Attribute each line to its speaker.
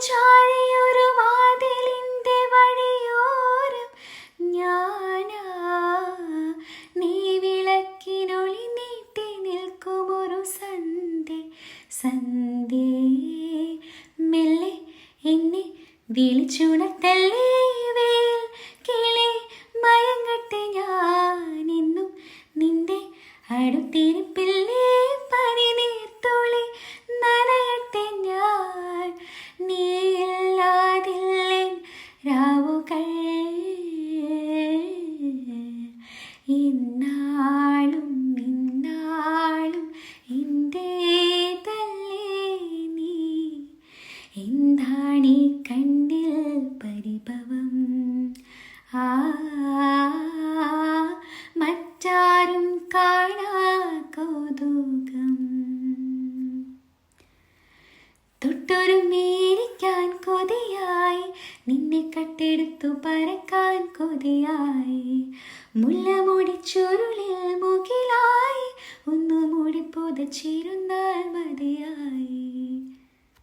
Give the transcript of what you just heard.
Speaker 1: ചാരിയൊരു വാതിലിൻ്റെ വഴിയോരം ഞാനാ, നീ വിളക്കിനൊളി നീട്ടി നിൽക്കുമൊരു സന്ധ്യ സന്ധ്യേ, മെല്ലെ എന്നെ വിളിച്ചുണർത്തല്ലേ വേൽ കിളി, മയങ്ങട്ടെ ഞാനിന്നും നിന്റെ അടുത്തിരിപ്പില്ലേ, പനിനീർത്തുള്ളി നനയട്ടെ ഞാൻ, നീയില്ലാതില്ലേൻ രാവുകൾ ഇന്നാളും ഇന്നാളും എൻ്റേതല്ലേ നീ, എന്താണീ കണ്ണിൽ പരിഭവം, ആ മറ്റാരും കാണാ കൗതുകം, തൊട്ടൊരുമേരിക്കാൻ കൊതിയായി, നിന്നെ കട്ടെടുത്തു പറക്കാൻ കൊതിയായി, മുല്ലമുടി ചുരുളിൽ മുകിലായി, ഒന്നു മൂടി പുതച്ചിരുന്നാൽ മതിയായി.